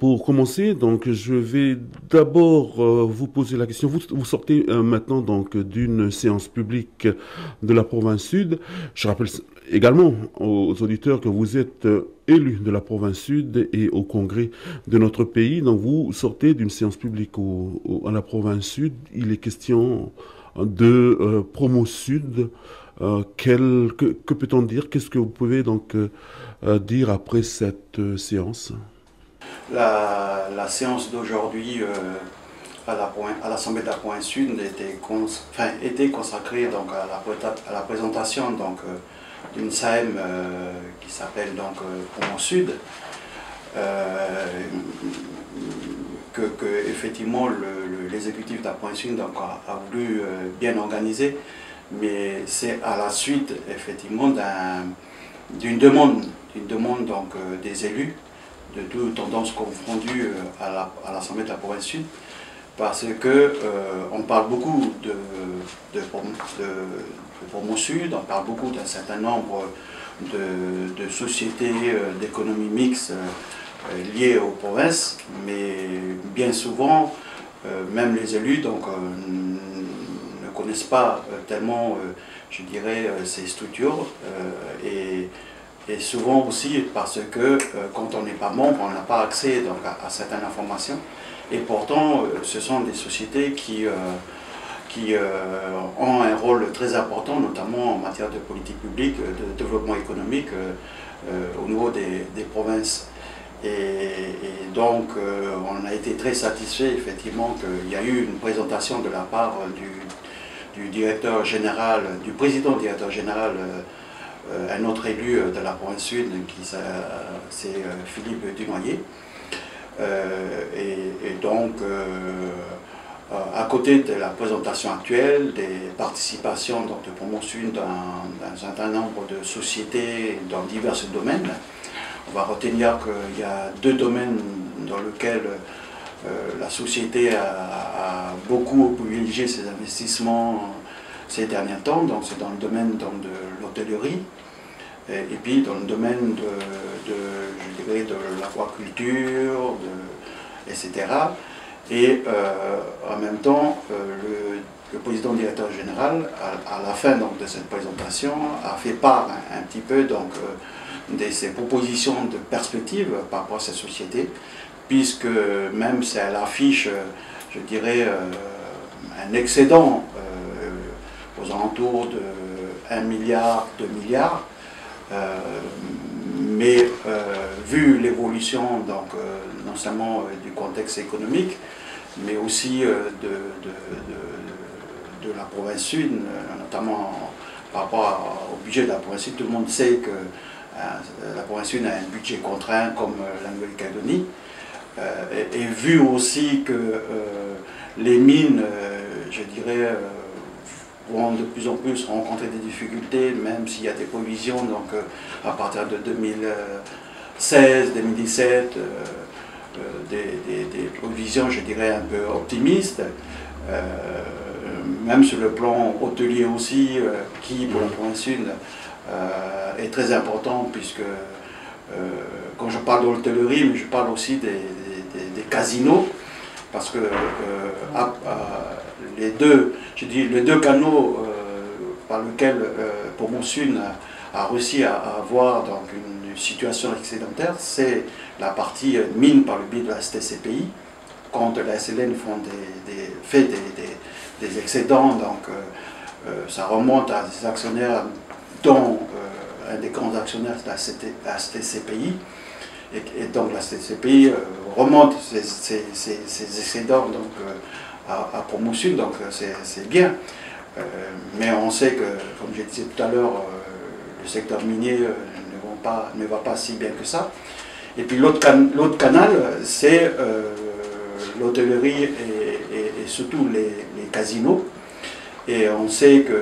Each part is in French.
Pour commencer, donc, je vais d'abord vous poser la question. Vous sortez maintenant donc d'une séance publique de la province sud. Je rappelle également aux auditeurs que vous êtes élu de la province sud et au congrès de notre pays. Donc, vous sortez d'une séance publique à la province sud. Il est question de Promo Sud. Que peut-on dire? Qu'est-ce que vous pouvez donc dire après cette séance? La séance d'aujourd'hui à l'Assemblée de la province sud était consacrée donc, à la présentation d'une SAEM qui s'appelle Promo Sud, que effectivement l'exécutif de la province sud donc, a voulu bien organiser, mais c'est à la suite effectivement d'une demande donc, des élus de toutes tendances confondues à l'Assemblée de la province sud, parce que on parle beaucoup de Promo Sud, on parle beaucoup d'un certain nombre de sociétés d'économie mixte liées aux provinces, mais bien souvent, même les élus donc, ne connaissent pas tellement, je dirais, ces structures, et souvent aussi parce que quand on n'est pas membre, on n'a pas accès donc, à certaines informations. Et pourtant, ce sont des sociétés qui ont un rôle très important, notamment en matière de politique publique, de développement économique au niveau des provinces. Et donc, on a été très satisfait effectivement qu'il y a eu une présentation de la part du directeur général, du président directeur général, un autre élu de la province sud, c'est Philippe Dunoyer. Et donc, à côté de la présentation actuelle, des participations donc, de Promo Sud dans un certain nombre de sociétés dans divers domaines, on va retenir qu'il y a deux domaines dans lesquels la société a beaucoup privilégié ses investissements ces derniers temps. Donc c'est dans le domaine donc, de l'hôtellerie et puis dans le domaine je dirais, de l'aquaculture, etc. Et en même temps, le président directeur général, à la fin donc, de cette présentation, a fait part un petit peu donc, de ses propositions de perspective par rapport à cette société, puisque même si elle affiche, je dirais, un excédent aux alentours de 1 milliard, 2 milliards, mais vu l'évolution donc non seulement du contexte économique, mais aussi de la province sud, notamment par rapport au budget de la province sud, tout le monde sait que la province sud a un budget contraint comme la Nouvelle-Calédonie, et vu aussi que les mines, je dirais, vont de plus en plus rencontrer des difficultés, même s'il y a des provisions donc, à partir de 2016, 2017, des provisions, je dirais, un peu optimistes, même sur le plan hôtelier aussi, qui pour la province sud est très important, puisque quand je parle d'hôtellerie, je parle aussi des casinos, parce que les deux canaux par lesquels Promo Sud a réussi à avoir donc, une situation excédentaire, c'est la partie mine par le biais de la STCPI, quand la SLN fait des excédents, donc ça remonte à des actionnaires dont un des grands actionnaires de la STCPI, et donc la STCPI remonte ces excédents donc, à Promo Sud, donc c'est bien. Mais on sait que, comme je disais tout à l'heure, le secteur minier ne va pas si bien que ça. Et puis l'autre canal, c'est l'hôtellerie et surtout les casinos. Et on sait que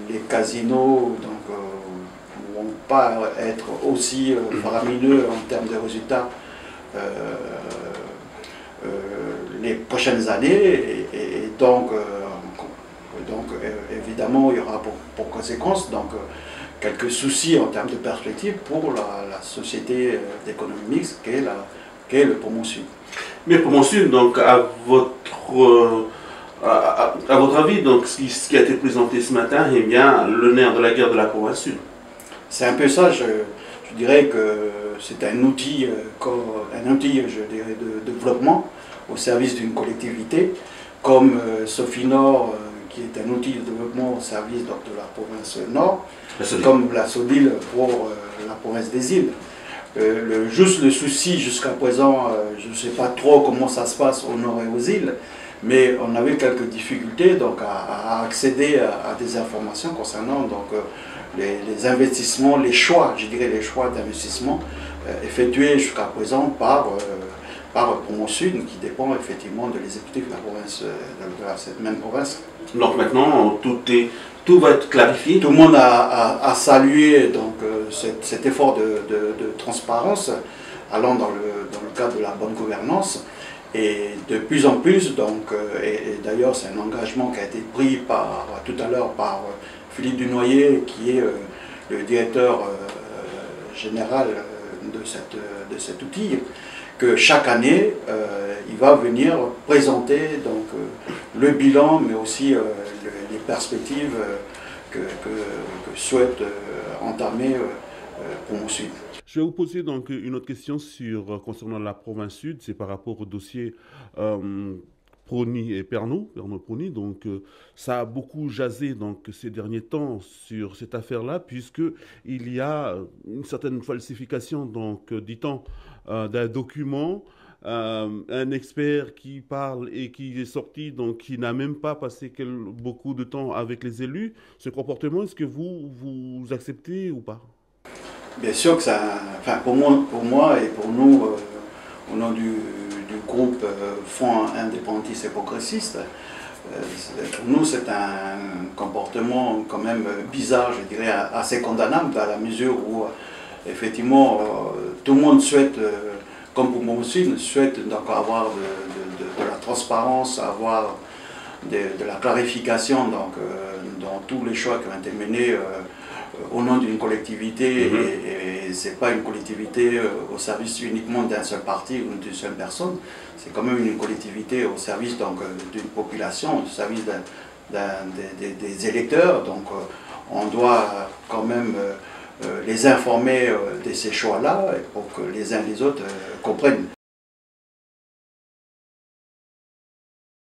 les casinos ne vont pas être aussi faramineux en termes de résultats les prochaines années, et donc évidemment il y aura pour conséquence donc, quelques soucis en termes de perspective pour la société d'économie mixte qu'est qu'est le Poumon Sud. Mais Poumon Sud, donc à votre avis, donc ce qui a été présenté ce matin est bien le nerf de la guerre de la province Sud. C'est un peu ça, je dirais que c'est un outil, je dirais, de développement au service d'une collectivité, comme Sofinor, qui est un outil de développement au service donc, de la province Nord, comme la SODIL pour la province des îles. Juste le souci jusqu'à présent, je ne sais pas trop comment ça se passe au nord et aux îles, mais on avait quelques difficultés donc, à accéder à des informations concernant donc, les investissements, les choix, je dirais les choix d'investissement effectués jusqu'à présent par Poumon Sud, qui dépend effectivement de l'exécutif de la province, de cette même province. Donc maintenant, tout va être clarifié. Tout le monde a salué donc, cet effort de transparence allant dans le cadre de la bonne gouvernance. Et de plus en plus, donc, et d'ailleurs c'est un engagement qui a été pris tout à l'heure par Philippe Dunoyer, qui est le directeur général de cet outil, que chaque année, il va venir présenter donc, le bilan, mais aussi les perspectives que souhaite entamer Poumon Sud. Je vais vous poser donc une autre question concernant la province Sud, c'est par rapport au dossier Prony et Pernod-Prony. Donc ça a beaucoup jasé donc, ces derniers temps sur cette affaire-là, puisqu'il y a une certaine falsification, donc dit-on, d'un document. Un expert qui parle et qui est sorti, donc qui n'a même pas passé beaucoup de temps avec les élus. Ce comportement, est-ce que vous acceptez ou pas? Bien sûr que ça, enfin pour moi et pour nous, au nom du groupe Front indépendantiste et progressiste, pour nous c'est un comportement quand même bizarre, je dirais assez condamnable, dans la mesure où effectivement tout le monde souhaite, comme pour moi aussi, souhaite donc avoir de la transparence, avoir de la clarification donc, dans tous les choix qui ont été menés au nom d'une collectivité, et ce n'est pas une collectivité au service uniquement d'un seul parti ou d'une seule personne, c'est quand même une collectivité au service d'une population, au service des électeurs, donc on doit quand même les informer de ces choix-là pour que les uns et les autres comprennent.